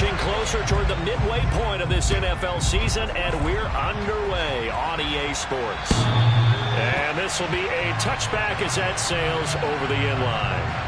inching closer toward the midway point of this NFL season, and we're underway on EA Sports. And this will be a touchback as that sails over the inline.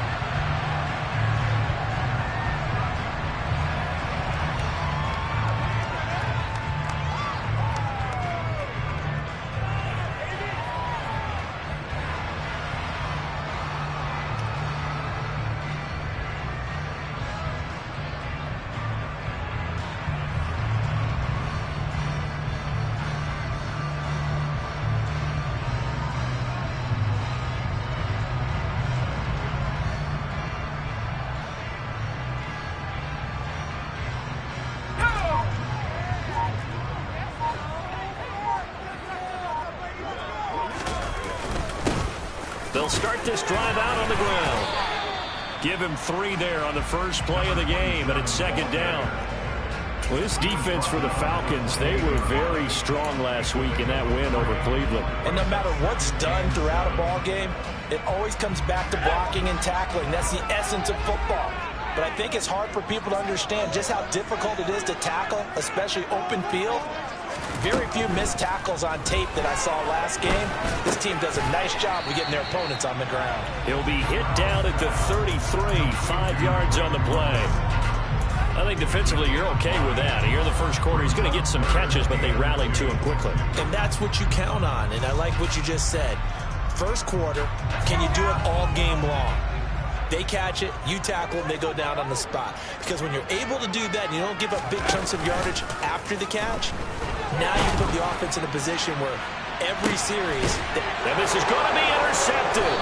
They'll start this drive out on the ground. Give him 3 there on the first play of the game, and it's second down. Well, this defense for the Falcons, they were very strong last week in that win over Cleveland. And no matter what's done throughout a ball game, it always comes back to blocking and tackling. That's the essence of football. But I think it's hard for people to understand just how difficult it is to tackle, especially open field. Very few missed tackles on tape that I saw last game. This team does a nice job of getting their opponents on the ground. He'll be hit down at the 33, 5 yards on the play. I think defensively you're okay with that. Here in the first quarter, he's going to get some catches, but they rallied to him quickly. And that's what you count on, and I like what you just said. First quarter, can you do it all game long? They catch it, you tackle them, they go down on the spot. Because when you're able to do that and you don't give up big chunks of yardage after the catch, now you put the offense in a position where every series... And this is going to be intercepted.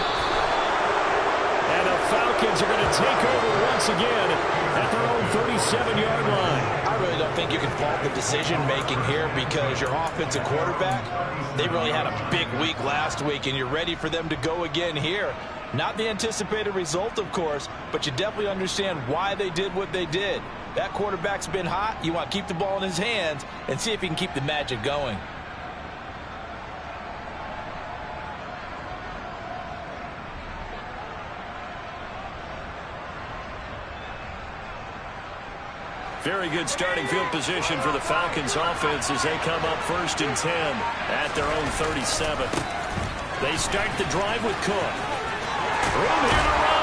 And the Falcons are going to take over once again at their own 37-yard line. I really don't think you can fault the decision-making here because your offensive quarterback, they really had a big week last week, and you're ready for them to go again here. Not the anticipated result, of course, but you definitely understand why they did what they did. That quarterback's been hot. You want to keep the ball in his hands and see if he can keep the magic going. Very good starting field position for the Falcons offense as they come up 1st and 10 at their own 37. They start the drive with Cook. Room here to run.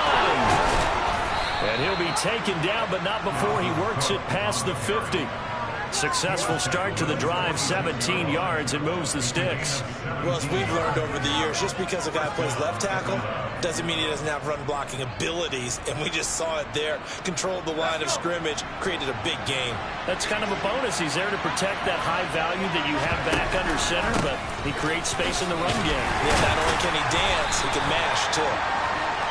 And he'll be taken down, but not before he works it past the 50. Successful start to the drive, 17 yards, and moves the sticks. Well, as we've learned over the years, just because a guy plays left tackle doesn't mean he doesn't have run-blocking abilities, and we just saw it there. Controlled the line of scrimmage, created a big game. That's kind of a bonus. He's there to protect that high value that you have back under center, but he creates space in the run game. Yeah, not only can he dance, he can mash, too.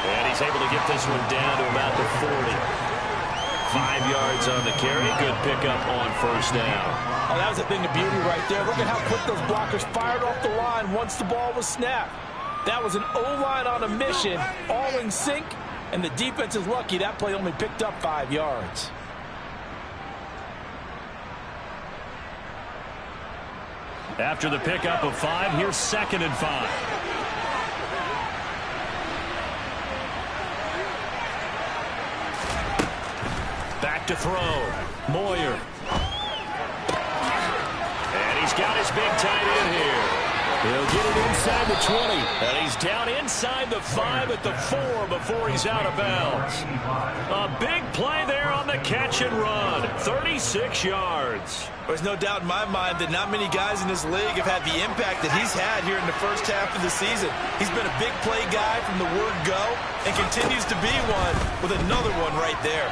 And he's able to get this one down to about the 40. 5 yards on the carry. Good pickup on first down. Oh, that was a thing of beauty right there. Look at how quick those blockers fired off the line once the ball was snapped. That was an O-line on a mission, all in sync, and the defense is lucky that play only picked up 5 yards. After the pickup of 5, here's 2nd and 5. Back to throw. Moyer. And he's got his big tight end here. He'll get it inside the 20. And he's down inside the 5 at the 4 before he's out of bounds. A big play there on the catch and run. 36 yards. There's no doubt in my mind that not many guys in this league have had the impact that he's had here in the first half of the season. He's been a big play guy from the word go and continues to be one with another one right there.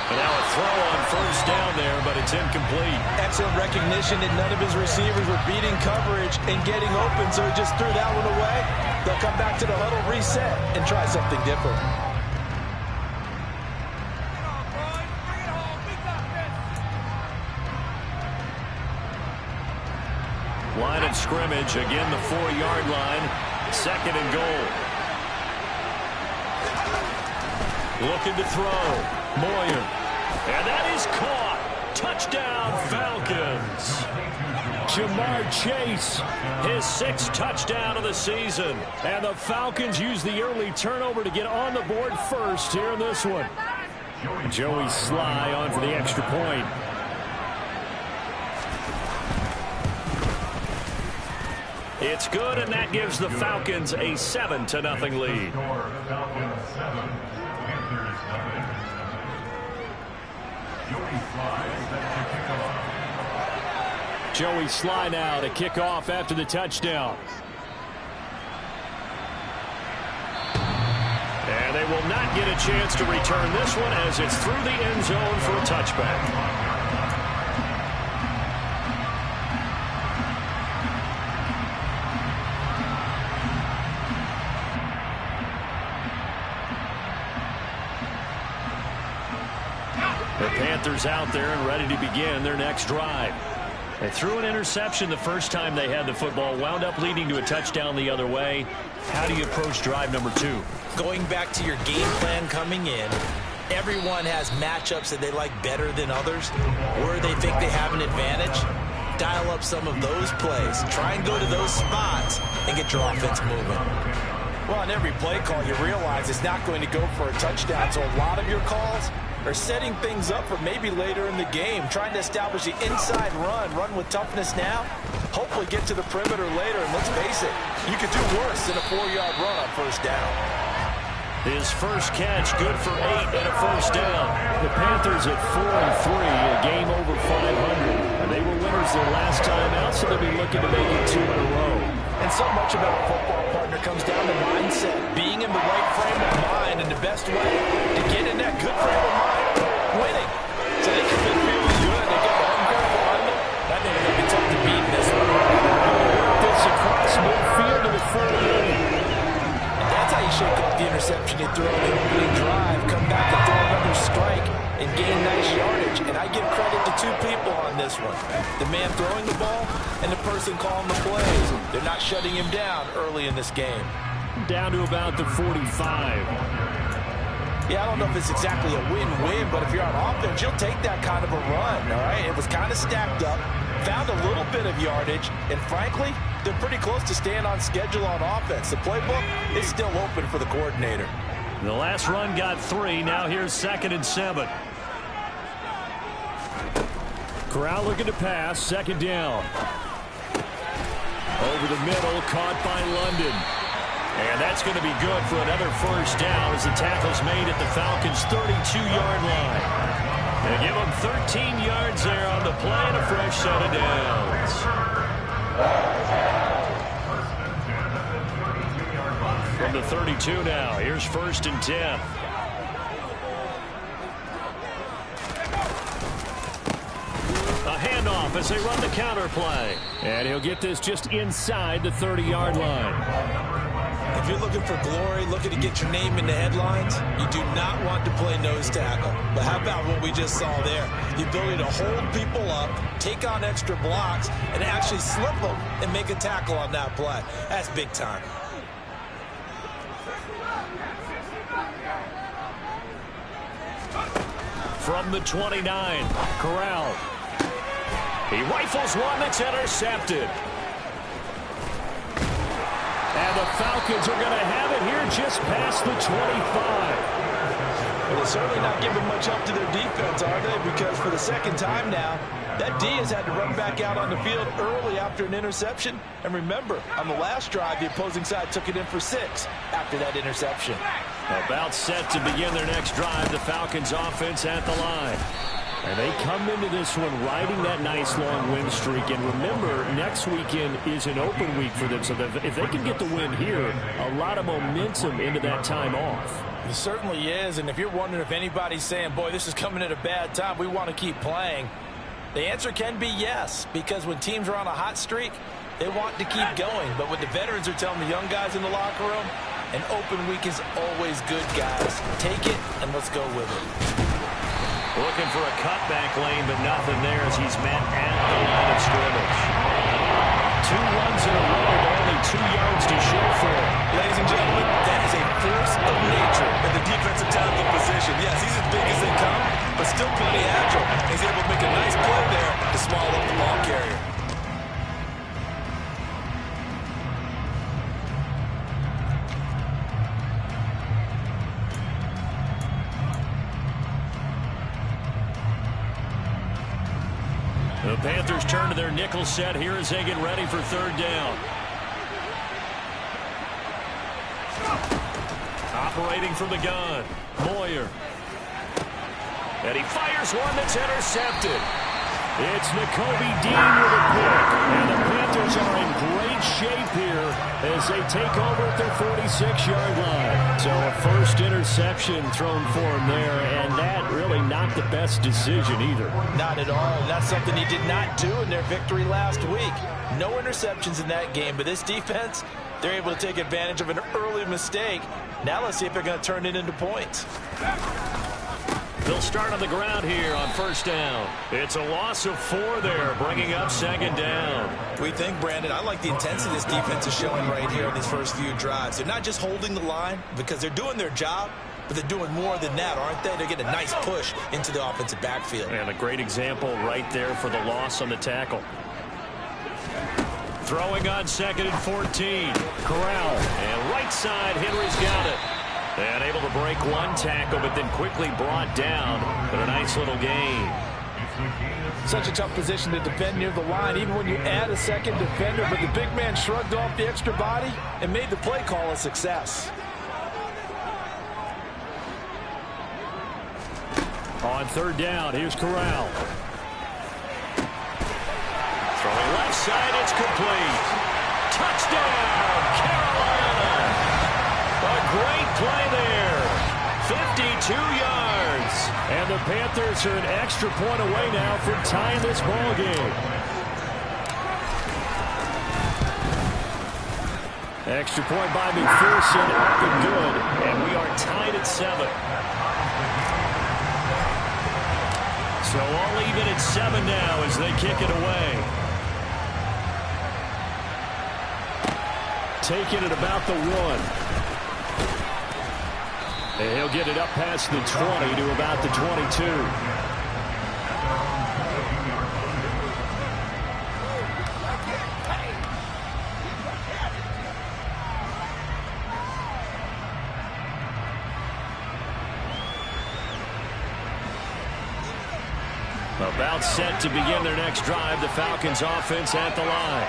And now a throw on first down there, but it's incomplete. Excellent recognition that none of his receivers were beating coverage and getting open, so he just threw that one away. They'll come back to the huddle, reset, and try something different. Line of scrimmage, again the 4-yard line. 2nd and goal. Looking to throw. Moyer. And that is caught. Touchdown, Falcons. Jamar Chase, his 6th touchdown of the season. And the Falcons use the early turnover to get on the board first here in this one. Joey Sly on for the extra point. It's good, and that gives the Falcons a 7-0 lead. Joey Sly now to kick off after the touchdown. And they will not get a chance to return this one as it's through the end zone for a touchback. The Panthers out there and ready to begin their next drive. They threw an interception the first time they had the football, wound up leading to a touchdown the other way. How do you approach drive number 2? Going back to your game plan coming in, everyone has matchups that they like better than others, where they think they have an advantage. Dial up some of those plays. Try and go to those spots and get your offense moving. Well, on every play call, you realize it's not going to go for a touchdown, so a lot of your calls are setting things up for maybe later in the game, trying to establish the inside run with toughness now, hopefully get to the perimeter later, and let's face it, you could do worse than a 4-yard run on first down. His first catch, good for 8 and a first down. The Panthers at 4-3, a game over 500. And they were winners their last time out, so they'll be looking to make it 2 in a row. And so much about a football partner comes down to mindset, being in the right frame of mind, and the best way to get in that good frame of mind, winning. So they can been feeling good. They got the home court behind them. That ain't going to be tough to beat in this one. Work this across midfield to the 48. And that's how you shake off the interception you throw in the opening drive, come back and throw another strike, and gain nice yardage. And I give credit to 2 people on this one. The man throwing the ball and the person calling the plays. They're not shutting him down early in this game. Down to about the 45. Yeah, I don't know if it's exactly a win-win, but if you're on offense, you'll take that kind of a run, all right? It was kind of stacked up, found a little bit of yardage, and frankly, they're pretty close to staying on schedule on offense. The playbook is still open for the coordinator. The last run got 3. Now here's 2nd and 7. Corral looking to pass. 2nd down. Over the middle, caught by London. And that's going to be good for another first down as the tackle's made at the Falcons' 32-yard line. They give them 13 yards there on the play and a fresh set of downs. From the 32 now, here's 1st and 10. A handoff as they run the counter play. And he'll get this just inside the 30-yard line. If you're looking for glory, looking to get your name in the headlines, you do not want to play nose tackle. But how about what we just saw there? The ability to hold people up, take on extra blocks, and actually slip them and make a tackle on that play. That's big time. From the 29, Corral. He rifles one that's intercepted. And the Falcons are going to have it here just past the 25. Well, they're certainly not giving much help to their defense, are they? Because for the 2nd time now, that D has had to run back out on the field early after an interception. And remember, on the last drive, the opposing side took it in for 6 after that interception. About set to begin their next drive, the Falcons offense at the line. And they come into this one riding that nice long win streak. And remember, next weekend is an open week for them. So that if they can get the win here, a lot of momentum into that time off. It certainly is. And if you're wondering if anybody's saying, boy, this is coming at a bad time, we want to keep playing, the answer can be yes. Because when teams are on a hot streak, they want to keep going. But what the veterans are telling the young guys in the locker room, an open week is always good, guys. Take it and let's go with it. Looking for a cutback lane, but nothing there as he's met at the line of scrimmage. 2 runs in a row, but only 2 yards to show for it. Ladies and gentlemen, that is a force of nature in the defensive tackle position. Yes, he's as big as they come, but still pretty agile. He's able to make a nice play there to small up the ball carrier. Panthers turn to their nickel set here as they get ready for third down. Operating from the gun, Moyer. And he fires one that's intercepted. It's Nakobe Dean with a pick. And the Panthers are in great shape here as they take over at their 46-yard line. So a first interception thrown for him there, and that really not the best decision either. Not at all. And that's something he did not do in their victory last week. No interceptions in that game, but this defense, they're able to take advantage of an early mistake. Now let's see if they're going to turn it into points. They'll start on the ground here on first down. It's a loss of 4 there, bringing up second down. We think, Brandon, I like the intensity this defense is showing right here in these first few drives. They're not just holding the line because they're doing their job, but they're doing more than that, aren't they? They're getting a nice push into the offensive backfield. And a great example right there for the loss on the tackle. Throwing on 2nd and 14. Corral. And right side, Henry's got it. And able to break one tackle, but then quickly brought down. But a nice little gain. Such a tough position to defend near the line, even when you add a second defender. But the big man shrugged off the extra body and made the play call a success. On third down, here's Corral. Throwing left side, it's complete. Touchdown, Carolina! A great play there. 52 yards. And the Panthers are an extra point away now from tying this ball game. Extra point by McPherson, up and good. And we are tied at 7. So all even at 7 now as they kick it away. Taking it about the 1. And he'll get it up past the 20 to about the 22. About set to begin their next drive. The Falcons offense at the line.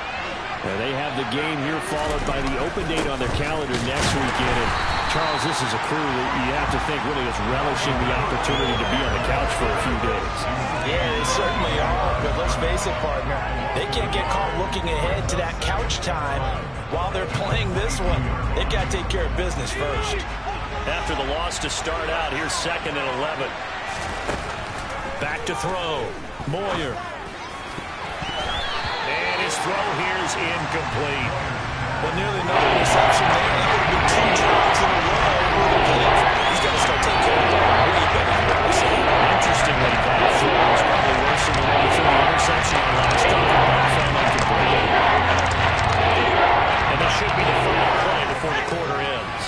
And they have the game here followed by the open date on their calendar next weekend. And Charles, this is a crew that you have to think really is relishing the opportunity to be on the couch for a few days. Yeah, they certainly are. But let's face it, partner, they can't get caught looking ahead to that couch time while they're playing this one. They've got to take care of business first. After the loss to start out, here's 2nd and 11. Back to throw. Moyer. And his throw here is incomplete. Well, nearly no interception there. That would have been 2 drops in a row. He's got to start taking care of that. Way better than we're seeing. Interestingly, that throw was probably worse than the one he threw an interception on last time. Found incomplete. And that should be the final play before the quarter ends.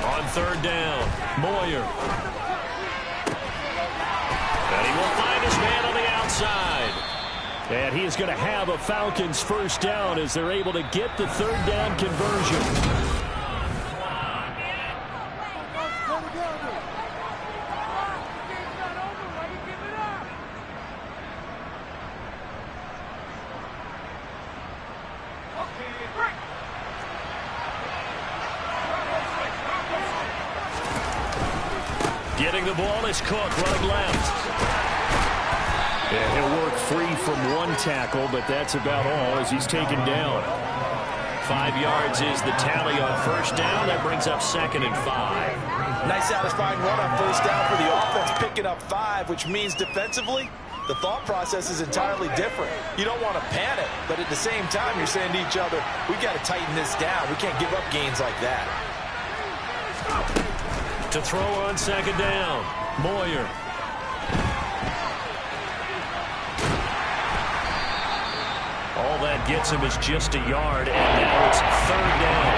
On third down, Moyer. And he will find his man on the outside. And he is going to have a Falcons first down as they're able to get the third down conversion. Getting the ball is Cook running left. And he'll work free from one tackle, but that's about all as he's taken down. 5 yards is the tally on first down. That brings up 2nd and 5. Nice satisfying run on first down for the offense, picking up 5, which means defensively, the thought process is entirely different. You don't want to panic, but at the same time, you're saying to each other, we got to tighten this down. We can't give up gains like that. To throw on 2nd down, Moyer. All that gets him is just a yard, and now it's 3rd down.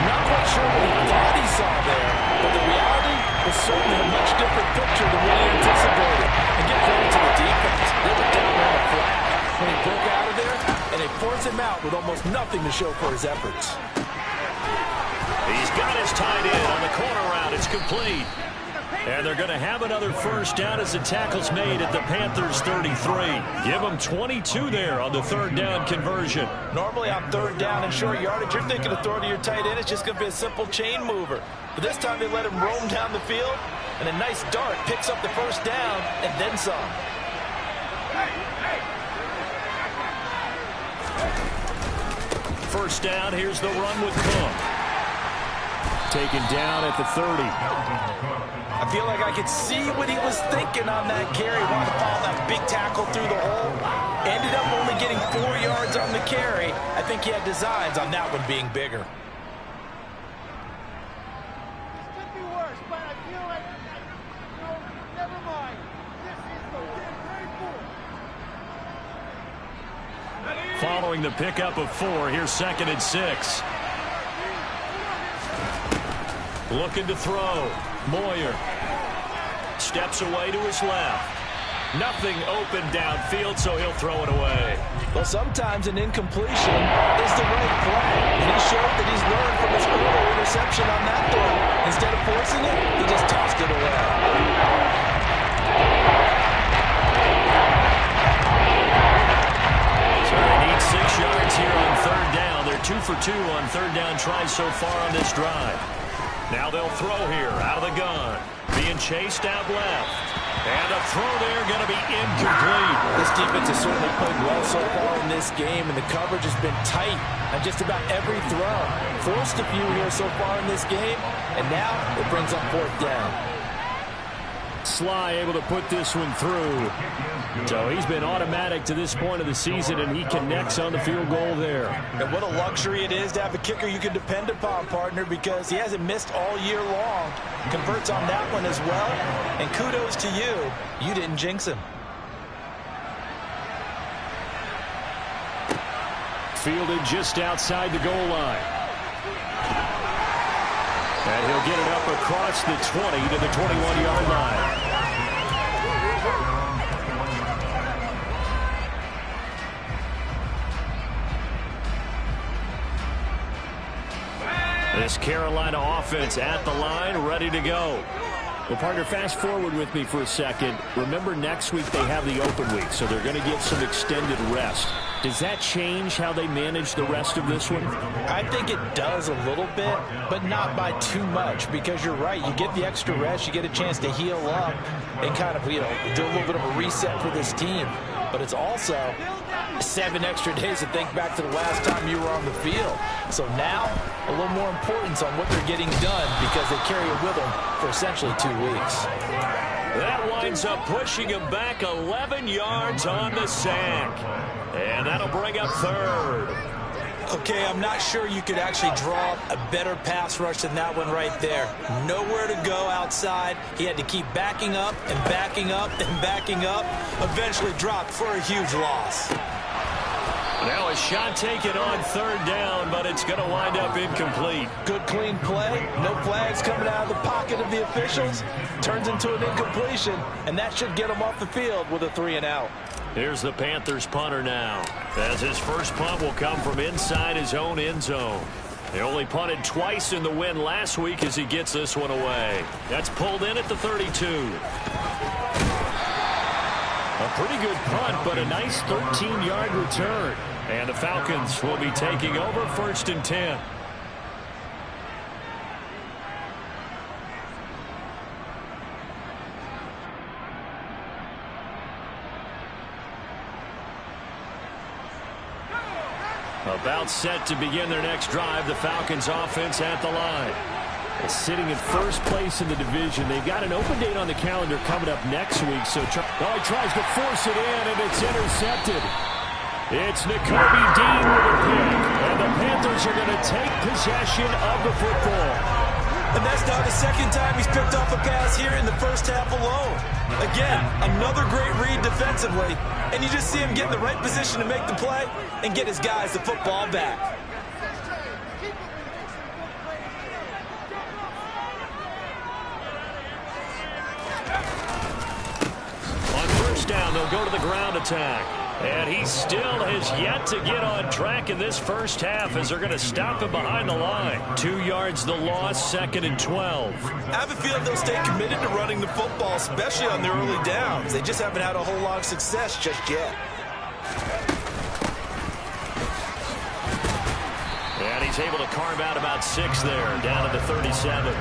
Not quite sure what he thought he saw there, but the reality was certainly a much different picture than what he anticipated. And get credit to the defense. They were down on the flat when he broke out of there, and they forced him out with almost nothing to show for his efforts. He's got his tight end on the corner route. It's complete. And they're going to have another first down as the tackle's made at the Panthers 33. Give them 22 there on the third down conversion. Normally on third down and short yardage, you're thinking of throwing to your tight end. It's just going to be a simple chain mover. But this time they let him roam down the field, and a nice dart picks up the first down and then some. First down, here's the run with Cook. Taken down at the 30. I feel like I could see what he was thinking on that carry. Wanted to follow that big tackle through the hole. Ended up only getting 4 yards on the carry. I think he had designs on that one being bigger. This could be worse, but I feel like, never mind. This is the very cool. Following the pickup of 4, here's 2nd and 6. Looking to throw. Moyer steps away to his left. Nothing open downfield, so he'll throw it away. Well, sometimes an incompletion is the right play. And he showed that he's learned from his earlier interception on that throw. Instead of forcing it, he just tossed it away. So they need 6 yards here on third down. They're 2 for 2 on third down tries so far on this drive. Now they'll throw here out of the gun. Being chased out left. And a throw there going to be incomplete. This defense has certainly played well so far in this game, and the coverage has been tight on just about every throw. Forced a few here so far in this game, and now it brings up fourth down. Sly able to put this one through. So he's been automatic to this point of the season, and he connects on the field goal there. And what a luxury it is to have a kicker you can depend upon, partner, because he hasn't missed all year long. Converts on that one as well, and kudos to you. You didn't jinx him. Fielded just outside the goal line. And he'll get it up across the 20 to the 21-yard line. This Carolina offense at the line, ready to go. Well, partner, fast forward with me for a second. Remember, next week they have the open week, so they're going to get some extended rest. Does that change how they manage the rest of this one? I think it does a little bit, but not by too much, because you're right. You get the extra rest, you get a chance to heal up and kind of, do a little bit of a reset for this team. But it's also 7 extra days to think back to the last time you were on the field. So now, a little more importance on what they're getting done because they carry it with them for essentially 2 weeks. That winds up pushing him back 11 yards on the sack. And that'll bring up third. Okay, I'm not sure you could actually draw a better pass rush than that one right there. Nowhere to go outside. He had to keep backing up and backing up and backing up. Eventually dropped for a huge loss. Now a shot taken on third down, but it's going to wind up incomplete. Good clean play. No flags coming out of the pocket of the officials. Turns into an incompletion, and that should get him off the field with a 3-and-out. Here's the Panthers punter now, as his first punt will come from inside his own end zone. He only punted twice in the win last week as he gets this one away. That's pulled in at the 32. A pretty good punt, but a nice 13-yard return. And the Falcons will be taking over 1st and 10. About set to begin their next drive, the Falcons offense at the line. Sitting in first place in the division. They've got an open date on the calendar coming up next week. So he tries to force it in, and it's intercepted. It's Nakobe Dean with a pick. And the Panthers are going to take possession of the football. And that's now the second time he's picked off a pass here in the first half alone. Again, another great read defensively. And you just see him get in the right position to make the play and get his guys the football back. On first down, they'll go to the ground attack. And he still has yet to get on track in this first half as they're going to stop him behind the line. 2 yards the loss, 2nd and 12. I have a feeling they'll stay committed to running the football, especially on the early downs. They just haven't had a whole lot of success just yet. And he's able to carve out about 6 there, down to the 37.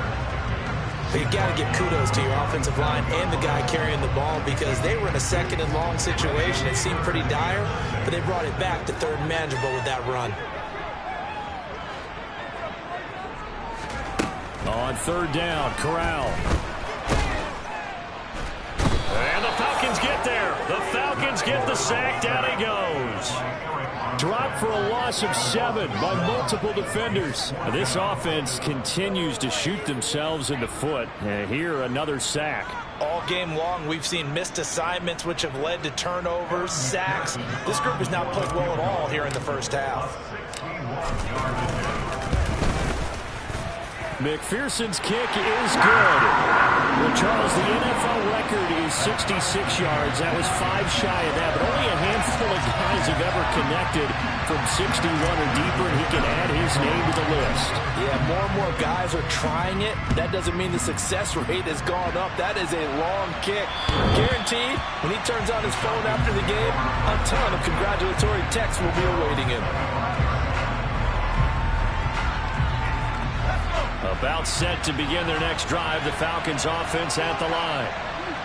But you got to give kudos to your offensive line and the guy carrying the ball because they were in a 2nd and long situation. It seemed pretty dire, but they brought it back to 3rd and manageable with that run. On 3rd down, Corral. And the Falcons get there. The Falcons get the sack. Down he goes. Dropped for a loss of 7 by multiple defenders. This offense continues to shoot themselves in the foot. And here, another sack. All game long, we've seen missed assignments, which have led to turnovers, sacks. This group has not played well at all here in the first half. McPherson's kick is good. Well, Charles, the NFL record is 66 yards. That was 5 shy of that, but only a handful of guys have ever connected from 61 or deeper, and he can add his name to the list. Yeah, more and more guys are trying it. That doesn't mean the success rate has gone up. That is a long kick. Guaranteed, when he turns on his phone after the game, a ton of congratulatory texts will be awaiting him. About set to begin their next drive, the Falcons offense at the line.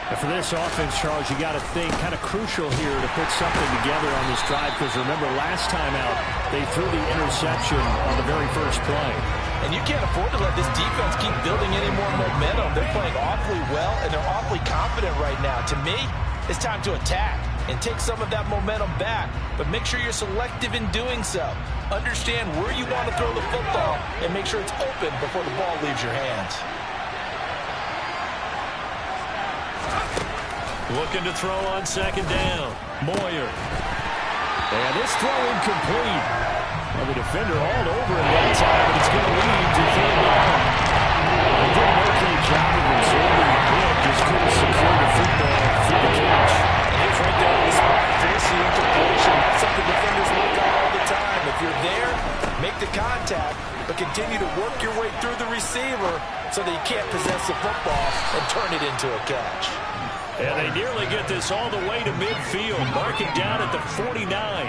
And for this offense, Charles, you got to think kind of crucial here to put something together on this drive because remember last time out, they threw the interception on the very first play. And you can't afford to let this defense keep building any more momentum. They're playing awfully well, and they're awfully confident right now. To me, it's time to attack and take some of that momentum back, but make sure you're selective in doing so. Understand where you want to throw the football and make sure it's open before the ball leaves your hands. Looking to throw on 2nd down. Moyer. And this throw incomplete. Well, the defender all over him that time, and it's going to lead to 3rd down. They did an okay job of absorbing the hit, just couldn't secure the football through the catch. And he's right there on the spot. Forcing incompletion. Something defenders look at all the time. If you're there, make the contact, but continue to work your way through the receiver so that you can't possess the football and turn it into a catch. And they nearly get this all the way to midfield. Mark it down at the 49.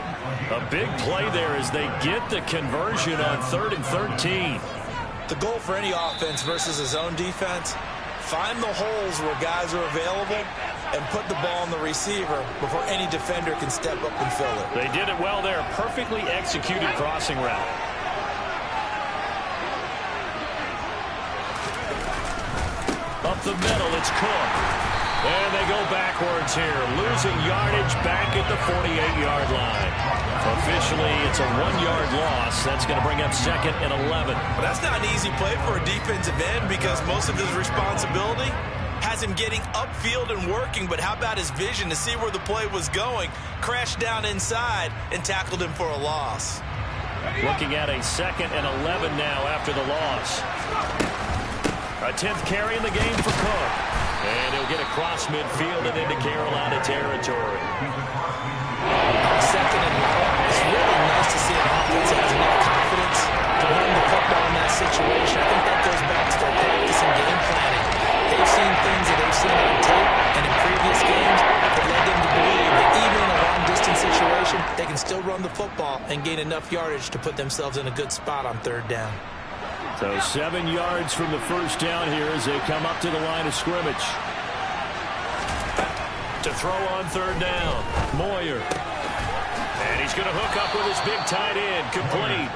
A big play there as they get the conversion on 3rd and 13. The goal for any offense versus a zone defense, find the holes where guys are available and put the ball on the receiver before any defender can step up and fill it. They did it well there. Perfectly executed crossing route. Up the middle, it's Cook. And they go backwards here, losing yardage back at the 48-yard line. Officially, it's a 1-yard loss. That's going to bring up 2nd and 11. But that's not an easy play for a defensive end because most of his responsibility has him getting upfield and working, but how about his vision to see where the play was going, crashed down inside, and tackled him for a loss. Looking at a 2nd and 11 now after the loss. A 10th carry in the game for Cook. And he'll get across midfield and into Carolina territory. 2nd and 1. It's really nice to see an offense that has enough confidence to run the football in that situation. I think that goes back to their practice and game planning. They've seen things that they've seen on tape and in previous games that led them to believe that even in a long-distance situation, they can still run the football and gain enough yardage to put themselves in a good spot on 3rd down. So 7 yards from the first down here as they come up to the line of scrimmage. To throw on 3rd down, Moyer. And he's going to hook up with his big tight end, complete.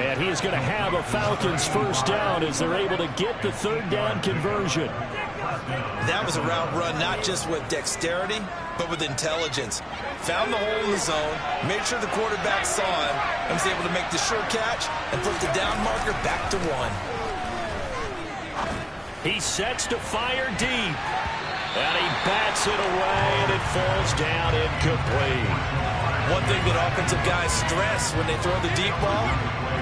And he is going to have a Falcons first down as they're able to get the 3rd down conversion. That was a route run not just with dexterity, but with intelligence. Found the hole in the zone, made sure the quarterback saw him, and was able to make the sure catch and put the down marker back to 1. He sets to fire deep. And he bats it away, and it falls down incomplete. One thing that offensive guys stress when they throw the deep ball,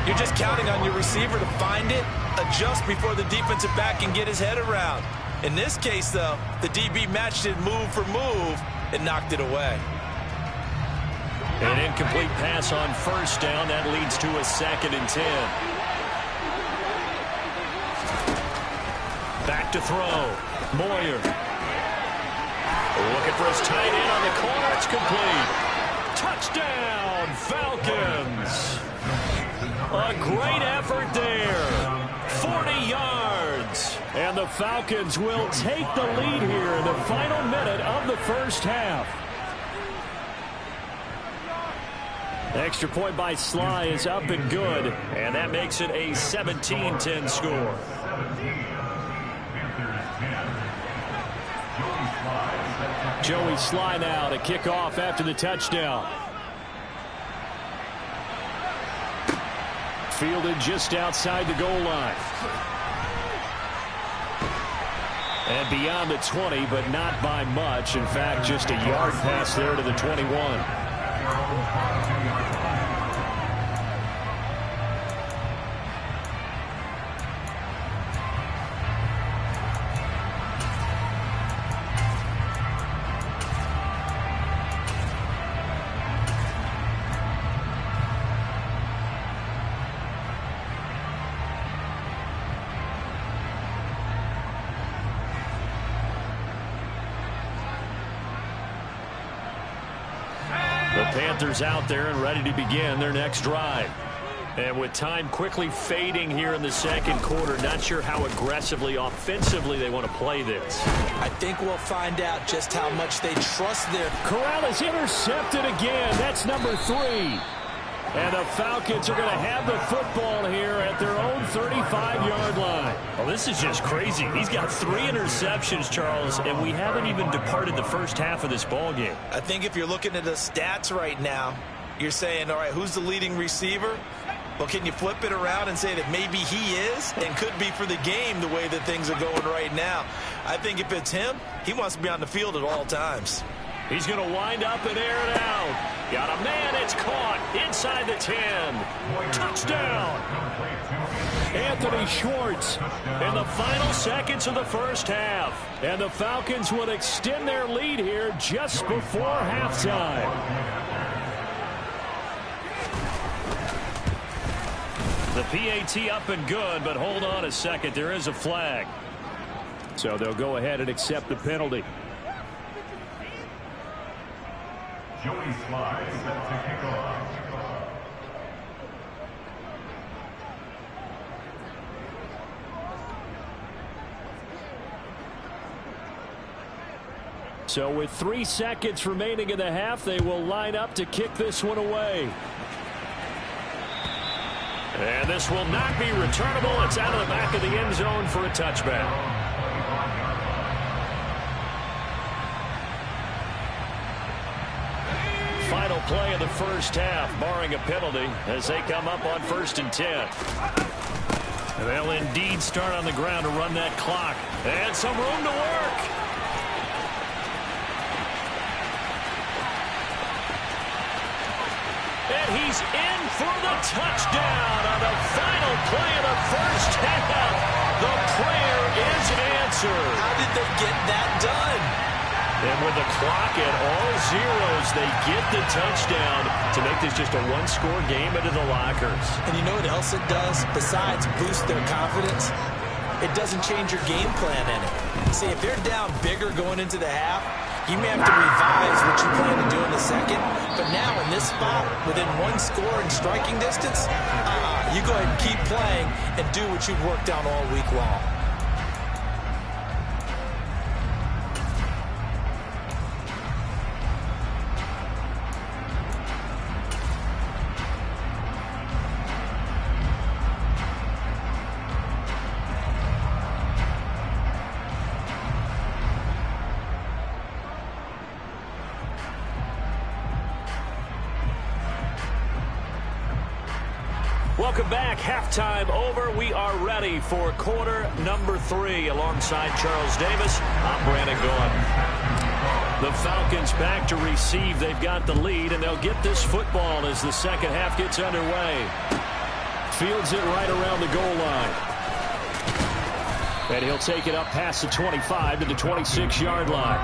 you're just counting on your receiver to find it, adjust before the defensive back can get his head around. In this case, though, the DB matched it move for move and knocked it away. An incomplete pass on first down. That leads to a 2nd and 10. Back to throw. Moyer. Looking for his tight end on the corner. It's complete. Touchdown, Falcons. A great effort there. 40 yards. And the Falcons will take the lead here in the final minute of the first half. Extra point by Sly is up and good. And that makes it a 17-10 score. Joey Sly now to kick off after the touchdown. Fielded just outside the goal line. And beyond the 20, but not by much. In fact, just a yard pass there to the 21. Panthers out there and ready to begin their next drive. And with time quickly fading here in the second quarter, not sure how aggressively, offensively they want to play this. I think we'll find out just how much they trust their... Corral is intercepted again. That's number 3. And the Falcons are going to have the football here at their own 35-yard line. Well, this is just crazy. He's got 3 interceptions, Charles, and we haven't even departed the first half of this ball game. I think if you're looking at the stats right now, you're saying, all right, who's the leading receiver? Well, can you flip it around and say that maybe he is and could be for the game the way that things are going right now? I think if it's him, he wants to be on the field at all times. He's going to wind up and air it out. Got a man. It's caught inside the 10. Touchdown. Anthony Schwartz in the final seconds of the first half. And the Falcons will extend their lead here just before halftime. The PAT up and good, but hold on a second. There is a flag. So they'll go ahead and accept the penalty. Joey Sly set to kick off. So with 3 seconds remaining in the half, they will line up to kick this one away. And this will not be returnable. It's out of the back of the end zone for a touchback. Final play of the first half, barring a penalty, as they come up on 1st and 10. And they'll indeed start on the ground to run that clock. And some room to work. And he's in for the touchdown on the final play of the first half. The prayer is answered. How did they get that done? And with the clock at all zeros, they get the touchdown to make this just a one-score game into the lockers. And you know what else it does besides boost their confidence? It doesn't change your game plan any. See, if they're down bigger going into the half, you may have to revise what you plan to do in the second. But now in this spot, within 1 score and striking distance, you go ahead and keep playing and do what you've worked on all week long. Welcome back. Halftime over. We are ready for quarter number 3. Alongside Charles Davis, I'm Brandon Gaudin. The Falcons back to receive. They've got the lead, and they'll get this football as the second half gets underway. Fields it right around the goal line. And he'll take it up past the 25 to the 26-yard line.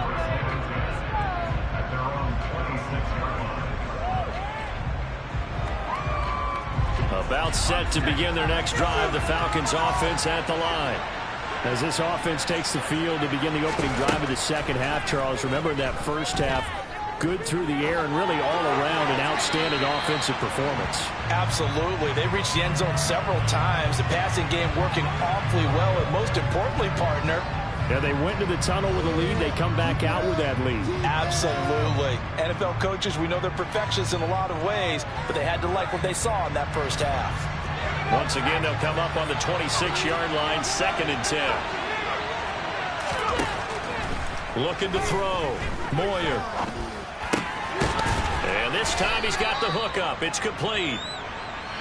About set to begin their next drive, the Falcons offense at the line. As this offense takes the field to begin the opening drive of the second half, Charles, remember that first half, good through the air and really all around an outstanding offensive performance. Absolutely. They reached the end zone several times. The passing game working awfully well, and most importantly, partner, yeah, they went to the tunnel with a lead. They come back out with that lead. Absolutely. NFL coaches, we know they're perfectionists in a lot of ways, but they had to like what they saw in that first half. Once again, they'll come up on the 26-yard line, 2nd and 10. Looking to throw. Moyer. And this time he's got the hook up. It's complete.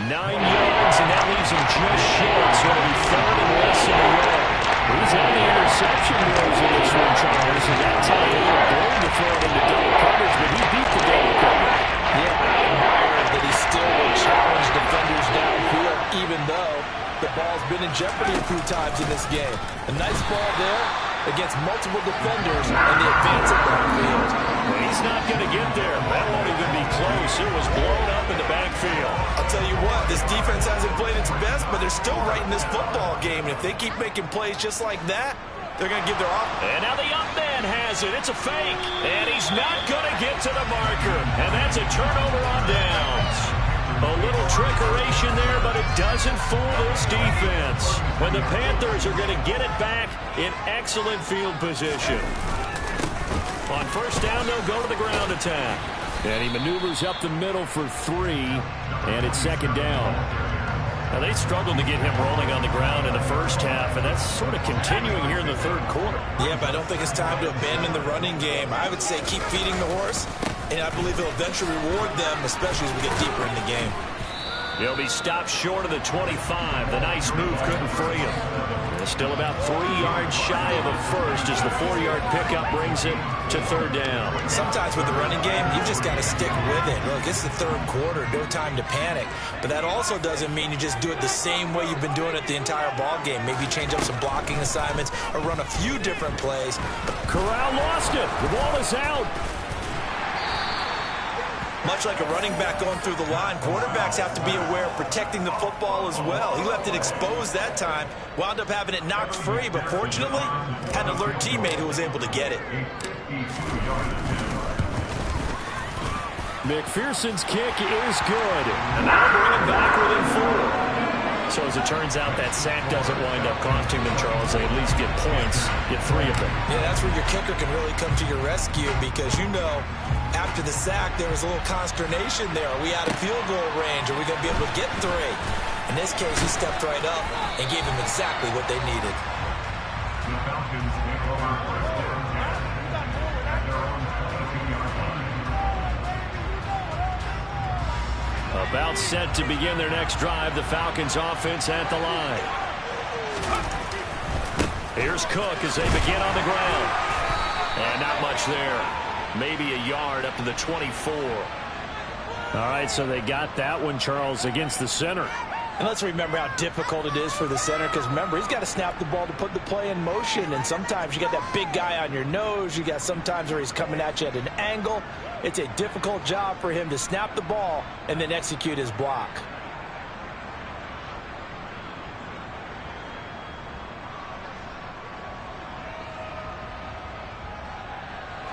9 yards, and that leaves him just short, so it'll be 3rd and less than a yard. He's on the interception rows in this one, Charles, and that time they were going to throw it into double coverage, but he beat the double coverage. Yeah, I admire that he still will challenge defenders downfield, even though the ball's been in jeopardy a few times in this game. A nice ball there against multiple defenders, and the advance at downfield. Well, he's not going to get there. That won't even be close. It was blown up in the backfield. I'll tell you what, this defense hasn't played its best, but they're still right in this football game. And if they keep making plays just like that, they're going to give their off. And now the up man has it. It's a fake. And he's not going to get to the marker. And that's a turnover on downs. A little trickeration there, but it doesn't fool this defense. When the Panthers are going to get it back in excellent field position. On first down, they'll go to the ground attack. And he maneuvers up the middle for 3, and it's 2nd down. Now, they struggled to get him rolling on the ground in the first half, and that's sort of continuing here in the 3rd quarter. Yeah, but I don't think it's time to abandon the running game. I would say keep feeding the horse, and I believe he'll eventually reward them, especially as we get deeper in the game. He'll be stopped short of the 25. The nice move couldn't free him. They're still about 3 yards shy of a first as the 4-yard pickup brings it to 3rd down. Sometimes with the running game, you just got to stick with it. Look, it's the 3rd quarter, no time to panic. But that also doesn't mean you just do it the same way you've been doing it the entire ball game. Maybe change up some blocking assignments or run a few different plays. Corral lost it. The ball is out. Much like a running back going through the line, quarterbacks have to be aware of protecting the football as well. He left it exposed that time, wound up having it knocked free, but fortunately, had an alert teammate who was able to get it. McPherson's kick is good, and that'll bring him back within 4. So as it turns out, that sack doesn't wind up costing them, Charles. They at least get points, get 3 of them. Yeah, that's where your kicker can really come to your rescue because, you know, after the sack, there was a little consternation there. Are we out of field goal range? Are we going to be able to get 3? In this case, he stepped right up and gave them exactly what they needed. The Falcons take over first down at their own 17-yard line. About set to begin their next drive, the Falcons offense at the line. Here's Cook as they begin on the ground. And not much there. Maybe a yard up to the 24. All right, so they got that one, Charles, against the center. And let's remember how difficult it is for the center because, remember, he's got to snap the ball to put the play in motion. And sometimes you got that big guy on your nose. You got sometimes where he's coming at you at an angle. It's a difficult job for him to snap the ball and then execute his block.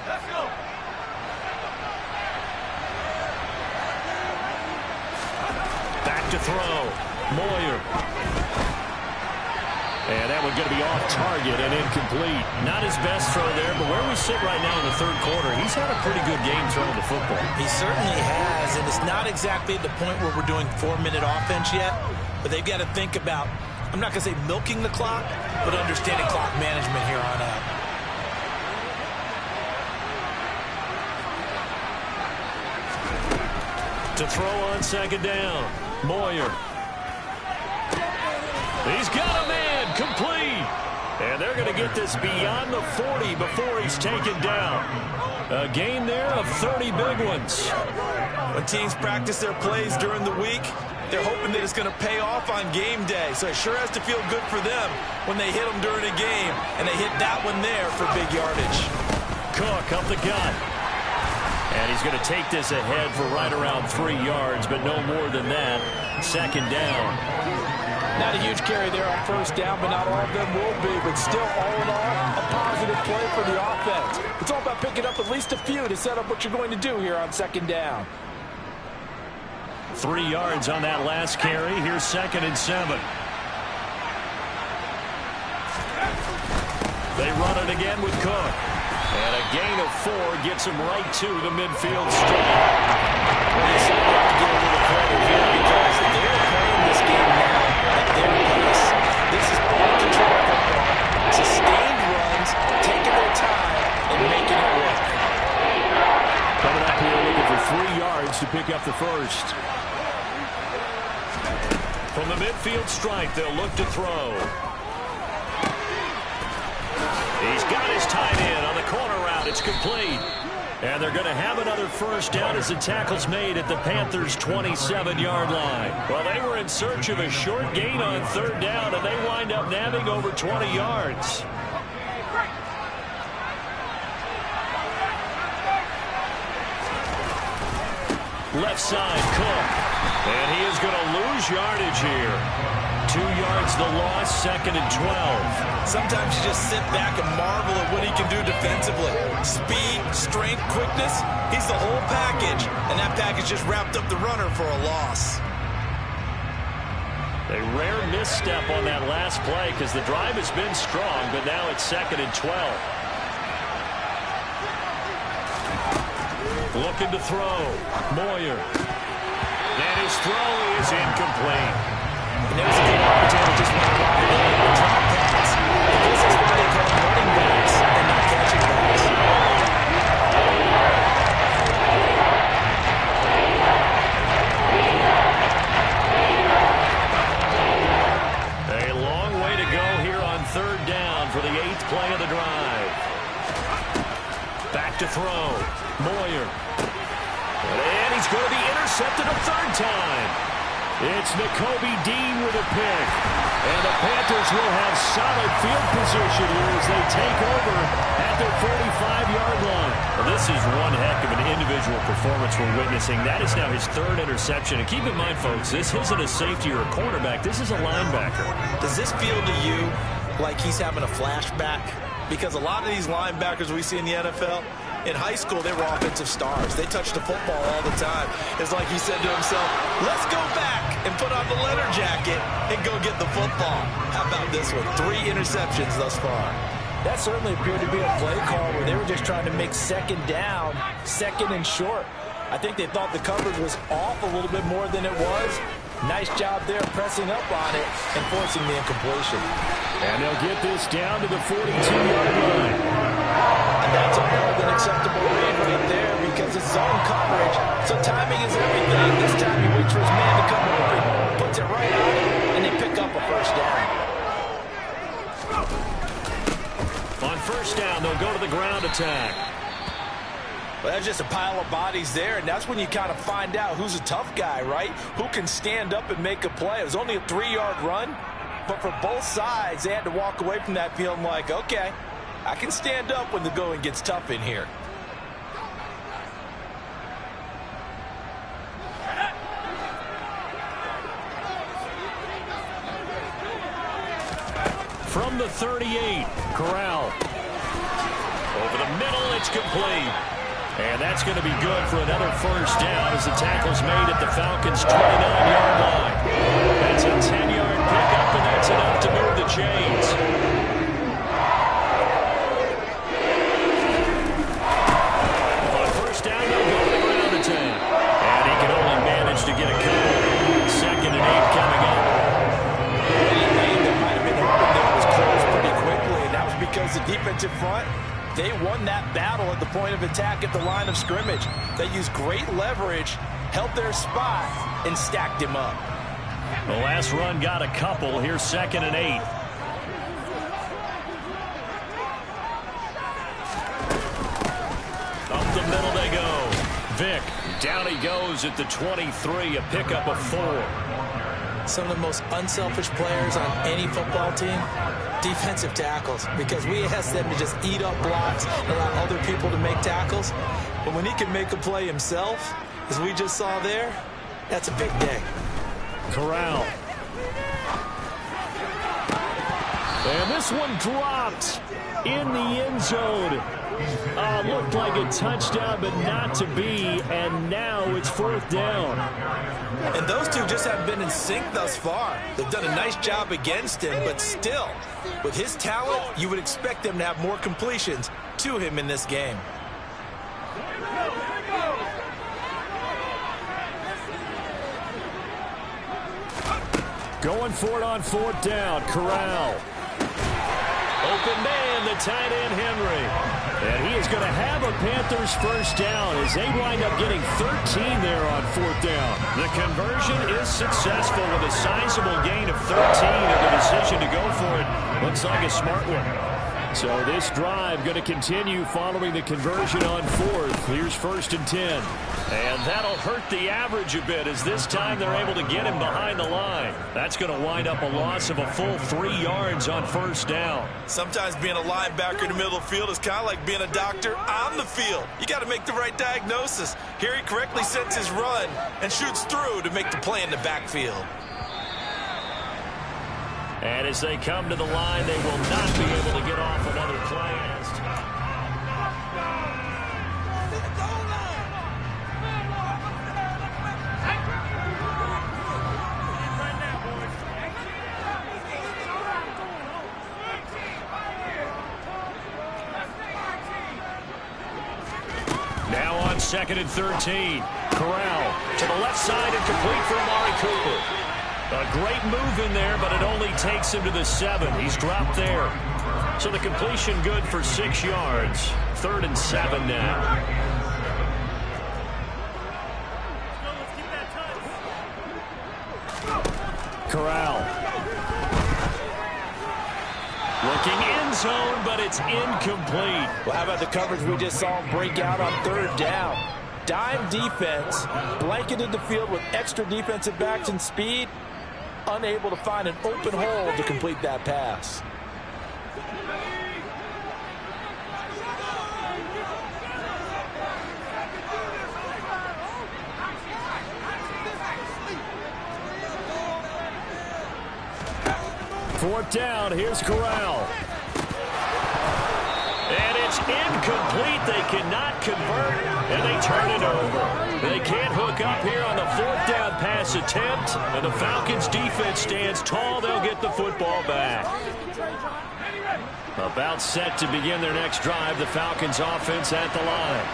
Let's go. Back to throw. Moyer. And that one going to be off target and incomplete. Not his best throw there, but where we sit right now in the 3rd quarter, he's had a pretty good game throwing the football. He certainly has, and it's not exactly at the point where we're doing 4-minute offense yet, but they've got to think about, I'm not going to say milking the clock, but understanding clock management here on out. To throw on 2nd down. Moyer. He's got a man, complete. And they're going to get this beyond the 40 before he's taken down. A gain there of 30 big ones. When teams practice their plays during the week, they're hoping that it's going to pay off on game day. So it sure has to feel good for them when they hit them during a game. And they hit that one there for big yardage. Cook up the gut. And he's going to take this ahead for right around 3 yards, but no more than that. Second down. Not a huge carry there on first down, but not all of them will be. But still, all in all, a positive play for the offense. It's all about picking up at least a few to set up what you're going to do here on second down. 3 yards on that last carry. Here's 2nd and 7. They run it again with Cook. And a gain of 4 gets him right to the midfield stripe. They certainly have to give a little credit here because they're playing this game now at their pace. This is ball control football. Sustained runs, taking their time, and making it work. Coming up here looking for 3 yards to pick up the first. From the midfield stripe, they'll look to throw. He's got his tight end on the corner route. It's complete. And they're going to have another first down as the tackle's made at the Panthers' 27-yard line. Well, they were in search of a short gain on 3rd down, and they wind up nabbing over 20 yards. Left side, Cook. And he is going to lose yardage here. 2 yards the loss, 2nd and 12. Sometimes you just sit back and marvel at what he can do defensively. Speed, strength, quickness, he's the whole package. And that package just wrapped up the runner for a loss. A rare misstep on that last play because the drive has been strong, but now it's 2nd and 12. Looking to throw. Moyer. And his throw is incomplete. And there's a good opportunity just went wide and drop pass. And this is why they call running backs and not catching backs. A long way to go here on 3rd down for the 8th play of the drive. Back to throw. Moyer. And he's going to be intercepted a 3rd time. It's Nakobe Dean with a pick. And the Panthers will have solid field position here as they take over at their 45-yard line. Well, this is one heck of an individual performance we're witnessing. That is now his 3rd interception. And keep in mind, folks, this isn't a safety or a cornerback. This is a linebacker. Does this feel to you like he's having a flashback? Because a lot of these linebackers we see in the NFL, in high school, they were offensive stars. They touched the football all the time. It's like he said to himself, let's go back and put on the leather jacket and go get the football. How about this one? 3 interceptions thus far. That certainly appeared to be a play call where they were just trying to make 2nd down, 2nd and short. I think they thought the coverage was off a little bit more than it was. Nice job there pressing up on it and forcing the incompletion. And they'll get this down to the 42-yard line. And that's a more than acceptable read right there because it's zone coverage. So timing is everything. This time he waits for his man to come open, puts it right on him, and they pick up a first down. On 1st down, they'll go to the ground attack. Well, that's just a pile of bodies there, and that's when you kind of find out who's a tough guy, right? Who can stand up and make a play. It was only a 3-yard run, but for both sides, they had to walk away from that feeling like, okay, I can stand up when the going gets tough in here. From the 38, Corral. Over the middle, it's complete. And that's going to be good for another first down as the tackle's made at the Falcons' 29-yard line. That's a 10-yard pickup, and that's enough to move the chains. On 1st down, they'll go to the ground attack. And he can only manage to get a couple. 2nd and 8 coming up. Anything that might have been open there was closed pretty quickly, and that was because the defensive front, they won that battle at the point of attack at the line of scrimmage. They used great leverage, held their spot, and stacked him up. The last run got a couple. Here's 2nd and 8. Up the middle they go. Vick, down he goes at the 23, a pickup of 4. Some of the most unselfish players on any football team, defensive tackles, because we ask them to just eat up blocks and allow other people to make tackles. But when he can make a play himself, as we just saw there, that's a big day. Corral. And this one dropped in the end zone. Looked like a touchdown, but not to be. And now it's 4th down. And those two just haven't been in sync thus far. They've done a nice job against him, but still, with his talent, you would expect them to have more completions to him in this game. Going for it on 4th down. Corral. Open man, the tight end, Henry. And he is going to have a Panthers first down as they wind up getting 13 there on 4th down. The conversion is successful with a sizable gain of 13, and the decision to go for it looks like a smart one. So this drive going to continue following the conversion on 4th. Here's 1st and 10. And that'll hurt the average a bit as this time they're able to get him behind the line. That's going to wind up a loss of a full 3 yards on 1st down. Sometimes being a linebacker in the middle of the field is kind of like being a doctor on the field. You got to make the right diagnosis. Here he correctly sets his run and shoots through to make the play in the backfield. And as they come to the line, they will not be able to get off another play. Now on 2nd and 13. Corral to the left side and complete for Amari Cooper. A great move in there, but it only takes him to the 7. He's dropped there. So the completion good for 6 yards. 3rd and 7 now. Corral. Looking end zone, but it's incomplete. Well, how about the coverage we just saw him break out on 3rd down? Dime defense, blanketed the field with extra defensive backs and speed. Unable to find an open hole to complete that pass. Fourth down, here's Corral. And it's incomplete. They cannot convert, and they turn it over. They can't hook up here on the 4th down pass attempt, and the Falcons defense stands tall. They'll get the football back. About set to begin their next drive, the Falcons offense at the line.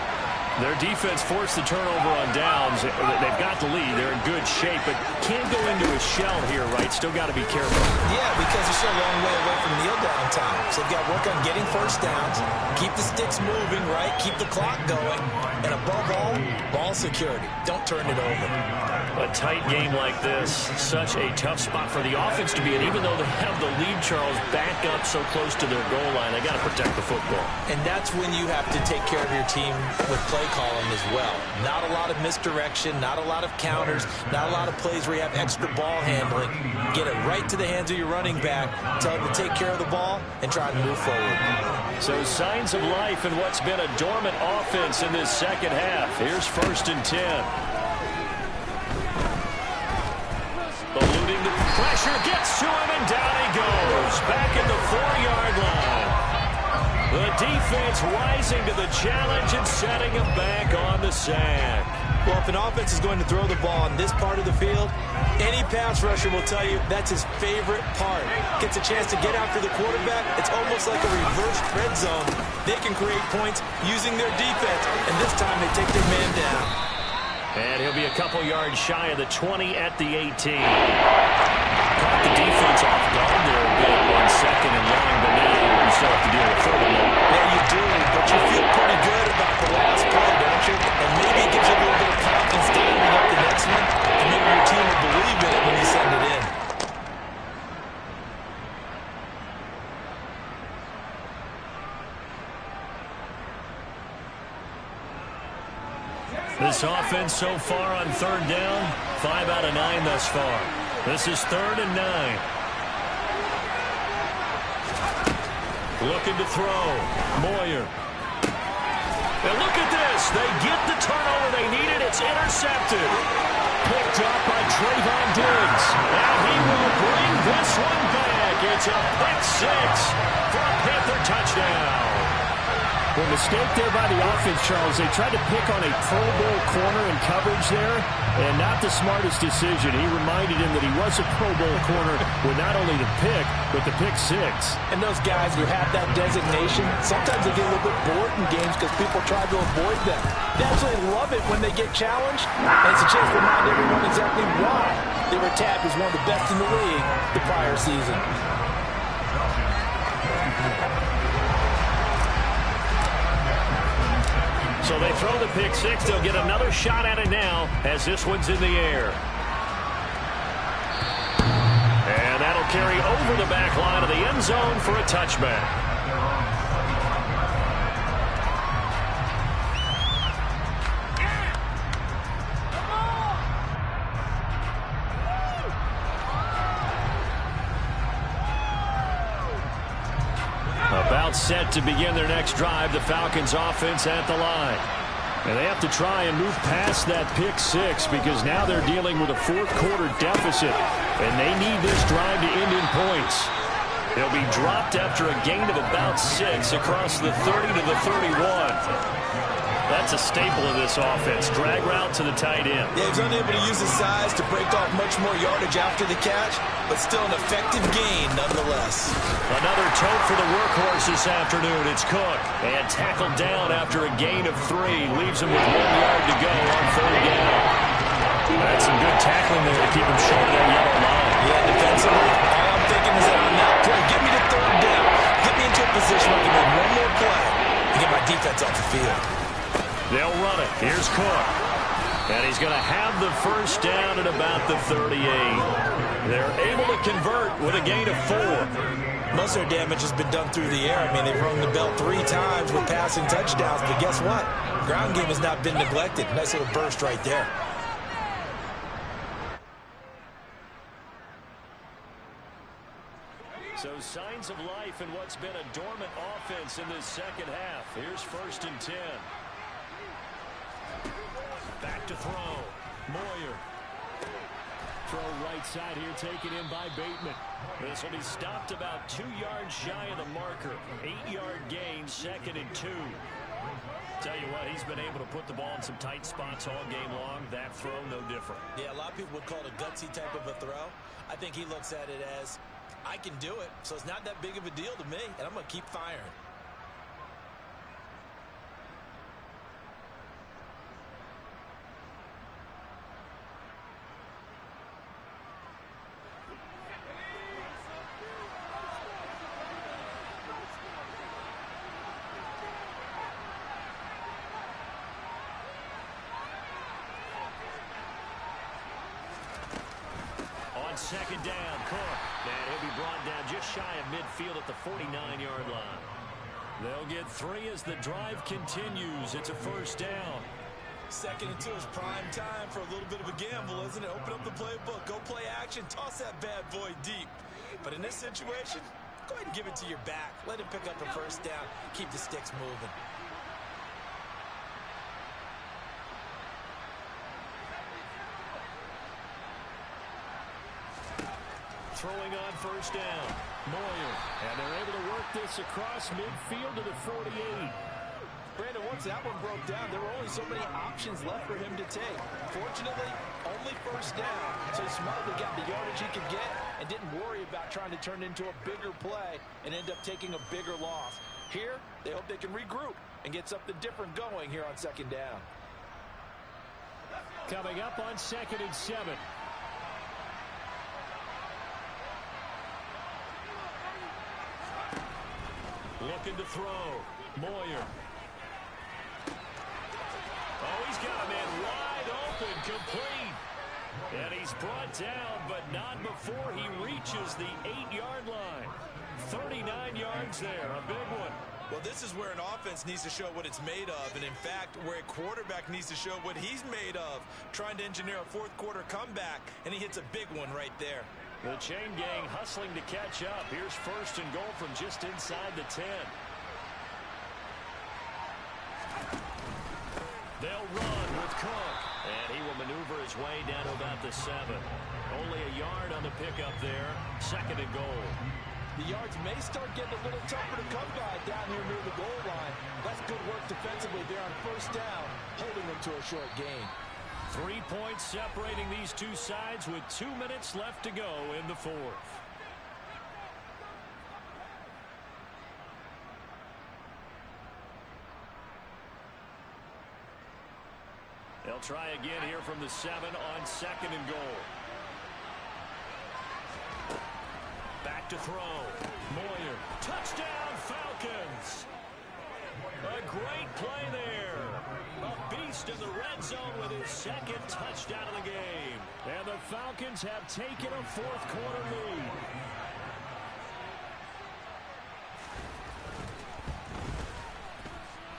Their defense forced the turnover on downs. They've got the lead. They're in good shape, but can't go into a shell here, right? Still got to be careful. Yeah, because they're still a long way away from kneel down time. So they've got to work on getting first downs, keep the sticks moving, right? Keep the clock going. And above all, ball security. Don't turn it over. A tight game like this, such a tough spot for the offense to be in. Even though they have the lead, Charles, back up so close to their goal line, they got to protect the football. And that's when you have to take care of your team with play calling as well. Not a lot of misdirection, not a lot of counters, not a lot of plays where you have extra ball handling. Get it right to the hands of your running back, tell him to take care of the ball, and try to move forward. So signs of life in what's been a dormant offense in this second half. Here's 1st and 10. Eluding the pressure, gets to him, and down he goes. Back at the 4-yard line. The defense rising to the challenge and setting him back on the sack. Well, if an offense is going to throw the ball on this part of the field, any pass rusher will tell you that's his favorite part. Gets a chance to get after the quarterback. It's almost like a reverse red zone. They can create points using their defense, and this time they take their man down. And he'll be a couple yards shy of the 20 at the 18. Caught the defense off guard there a bit on 2nd and long, but now you still have to deal with 3rd and long. Yeah, you do, but you feel pretty good about the last play, don't you? And maybe it gives you a little bit of confidence dialing up the next one, and maybe your team will believe in it when you send it in. This offense so far on 3rd down, 5 out of 9 thus far. This is 3rd and 9. Looking to throw. Moyer. And look at this. They get the turnover they needed. It's intercepted. Picked up by Trayvon Diggs. It's a pick six for a Panther touchdown. Well, mistake there by the offense, Charles. They tried to pick on a Pro Bowl corner in coverage there, and not the smartest decision. He reminded him that he was a Pro Bowl corner with not only the pick, but the pick six. And those guys who have that designation, sometimes they get a little bit bored in games because people try to avoid them. They absolutely love it when they get challenged, and it's a chance to remind everyone exactly why they were tabbed as one of the best in the league the prior season. So they throw the pick six. They'll get another shot at it now as this one's in the air. And that'll carry over the back line of the end zone for a touchback. About set to begin their next drive, the Falcons offense at the line. And they have to try and move past that pick six because now they're dealing with a fourth quarter deficit. And they need this drive to end in points. They'll be dropped after a gain of about 6 across the 30 to the 31. That's a staple of this offense. Drag route to the tight end. Yeah, he's unable to use his size to break off much more yardage after the catch, but still an effective gain nonetheless. Another tote for the workhorse this afternoon. It's Cook. And tackled down after a gain of 3. Leaves him with 1 yard to go on third down. That's some good tackling there to keep him short of that yellow line. Yeah, defensively, all I'm thinking is that on that play, get me to third down. Get me into a position where I can make one more play and get my defense off the field. They'll run it. Here's Cook. And he's going to have the first down at about the 38. They're able to convert with a gain of 4. Most of their damage has been done through the air. I mean, they've rung the bell 3 times with passing touchdowns, but guess what? Ground game has not been neglected. Nice little burst right there. So signs of life in what's been a dormant offense in this second half. Here's 1st and 10. Back to throw. Moyer. Throw right side here, taken in by Bateman. This will be stopped about 2 yards shy of the marker. 8-yard gain, 2nd and 2. Tell you what, he's been able to put the ball in some tight spots all game long. That throw, no different. Yeah, a lot of people would call it a gutsy type of a throw. I think he looks at it as, I can do it, so it's not that big of a deal to me, and I'm going to keep firing. Second down, Cook. And he'll be brought down just shy of midfield at the 49-yard line. They'll get 3 as the drive continues. It's a first down. 2nd and 2 is prime time for a little bit of a gamble, isn't it? Open up the playbook, go play action, toss that bad boy deep. But in this situation, go ahead and give it to your back. Let him pick up a first down. Keep the sticks moving. Throwing on first down, Moyer. And they're able to work this across midfield to the 48. Brandon, once that one broke down, there were only so many options left for him to take. Fortunately, only first down, so he smartly got the yardage he could get and didn't worry about trying to turn it into a bigger play and end up taking a bigger loss. Here, they hope they can regroup and get something different going here on 2nd down. Coming up on 2nd and 7. Looking to throw. Moyer. Oh, he's got a man wide open, complete. And he's brought down, but not before he reaches the 8-yard line. 39 yards there, a big one. Well, this is where an offense needs to show what it's made of, and in fact, where a quarterback needs to show what he's made of, trying to engineer a fourth quarter comeback, and he hits a big one right there. The chain gang hustling to catch up. Here's 1st and goal from just inside the 10. They'll run with Cook, and he will maneuver his way down to about the 7. Only a yard on the pickup there. 2nd and goal. The yards may start getting a little tougher to come by down here near the goal line. That's good work defensively there on first down, holding them to a short gain. 3 points separating these two sides with 2 minutes left to go in the fourth. They'll try again here from the 7 on second and goal. Back to throw. Moyer. Touchdown, Falcons. A great play there. A beast in the red zone with his second touchdown of the game. And the Falcons have taken a fourth-quarter lead.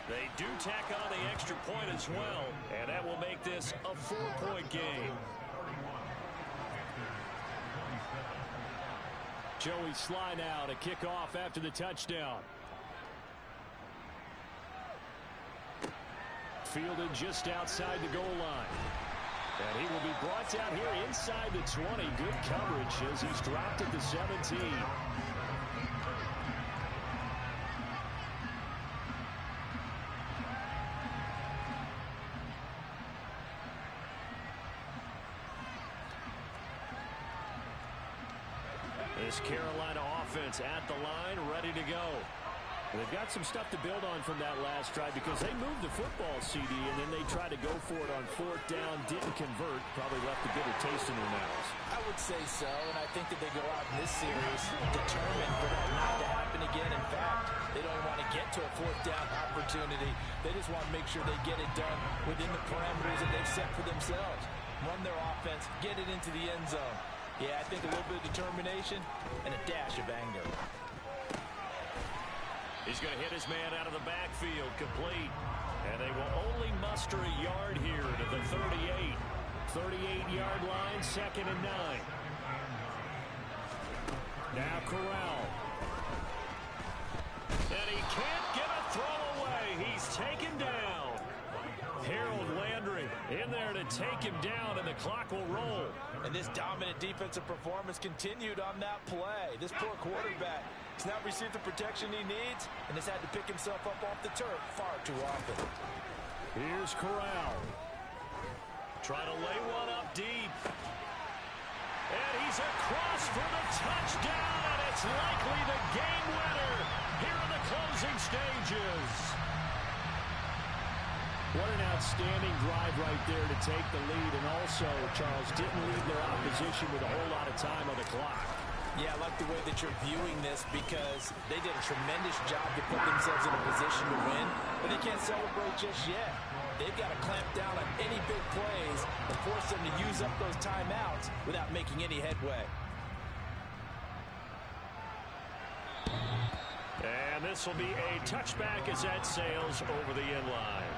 They do tack on the extra point as well, and that will make this a 4-point game. Joey Sly now to kick off after the touchdown. Fielded just outside the goal line. And he will be brought down here inside the 20. Good coverage as he's dropped at the 17. This Carolina offense at the line, ready to go. They've got some stuff to build on from that last drive because they moved the football, CD, and then they tried to go for it on fourth down, didn't convert, probably left a bitter taste in their mouths. I would say so, and I think that they go out in this series determined for that not to happen again. In fact, they don't want to get to a fourth down opportunity. They just want to make sure they get it done within the parameters that they've set for themselves. Run their offense, get it into the end zone. Yeah, I think a little bit of determination and a dash of anger. He's going to hit his man out of the backfield, complete. And they will only muster a yard here to the 38. 38-yard line, 2nd and 9. Now Corral. And he can't get a throw away. He's taken down. Harold Landry in there to take him down, and the clock will roll. And this dominant defensive performance continued on that play. This poor quarterback has not received the protection he needs and has had to pick himself up off the turf far too often. Here's Corral. Trying to lay one up deep. And he's across for the touchdown, and it's likely the game winner here in the closing stages. What an outstanding drive right there to take the lead, and also, Charles, didn't leave their opposition with a whole lot of time on the clock. Yeah, I like the way that you're viewing this because they did a tremendous job to put themselves in a position to win, but they can't celebrate just yet. They've got to clamp down on any big plays and force them to use up those timeouts without making any headway. And this will be a touchback as that sails over the end line.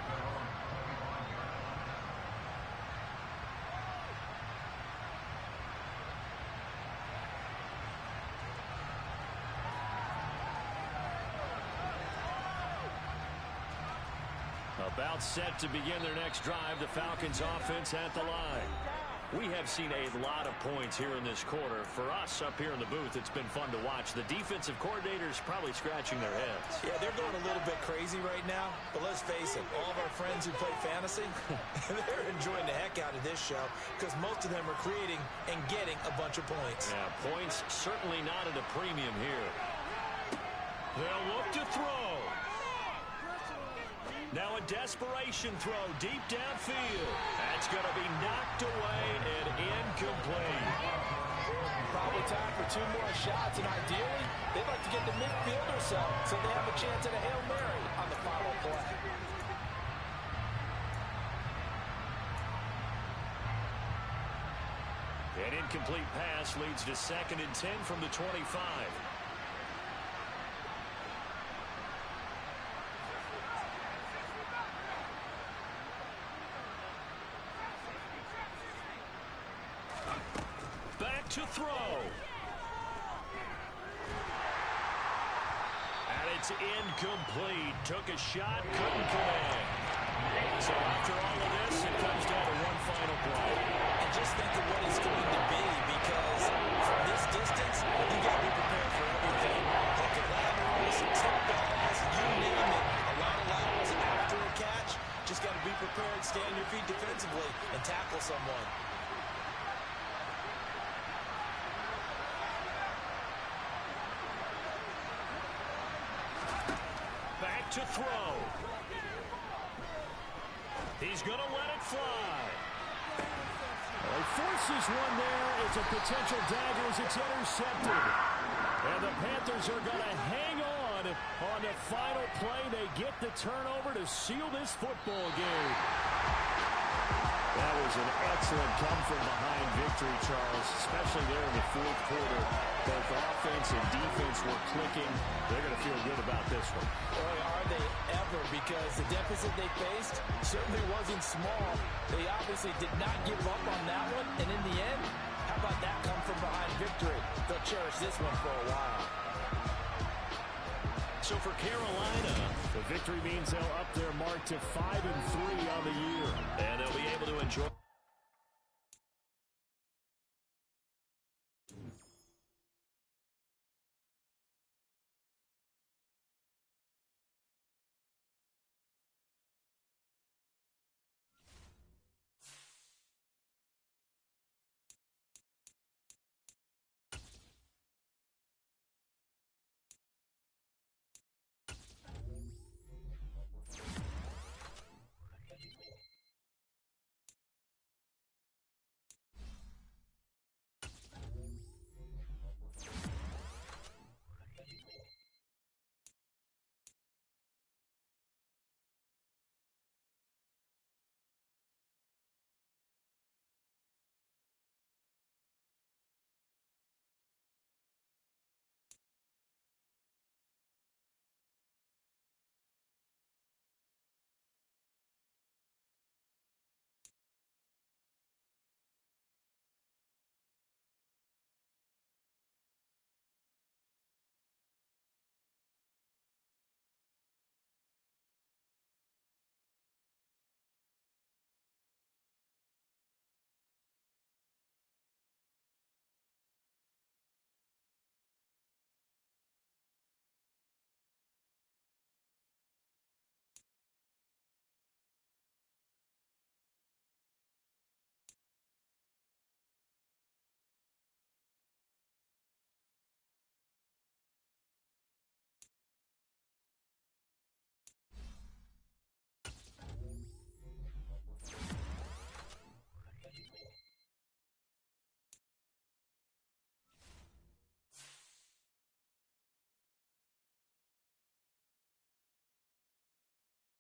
About set to begin their next drive, the Falcons offense at the line. We have seen a lot of points here in this quarter. For us up here in the booth, it's been fun to watch. The defensive coordinators probably scratching their heads. Yeah, they're going a little bit crazy right now, but let's face it, all of our friends who play fantasy, they're enjoying the heck out of this show because most of them are creating and getting a bunch of points. Yeah, points certainly not at a premium here. They'll look to throw. Now a desperation throw deep downfield. That's going to be knocked away and incomplete. Probably time for 2 more shots, and ideally, they'd like to get to midfield or so they have a chance at a Hail Mary on the final play. An incomplete pass leads to 2nd and 10 from the 25. To throw. And it's incomplete. Took a shot, couldn't connect. So after all of this, it comes down to one final play. And just think of what it's going to be because from this distance, you got to be prepared for everything. prepared, stay on your feet defensively, and tackle someone. Back to throw. He's going to let it fly. He forces one there. It's a potential dagger as it's intercepted. And the Panthers are going to hang on the final play. They get the turnover to seal this football game. That was an excellent come-from-behind victory, Charles, especially there in the fourth quarter. Both offense and defense were clicking. They're going to feel good about this one. Boy, are they ever, because the deficit they faced certainly wasn't small. They obviously did not give up on that one, and in the end, how about that come-from-behind victory? They'll cherish this one for a while. So for Carolina, the victory means they'll up their mark to 5-3 on the year. and they'll be able to enjoy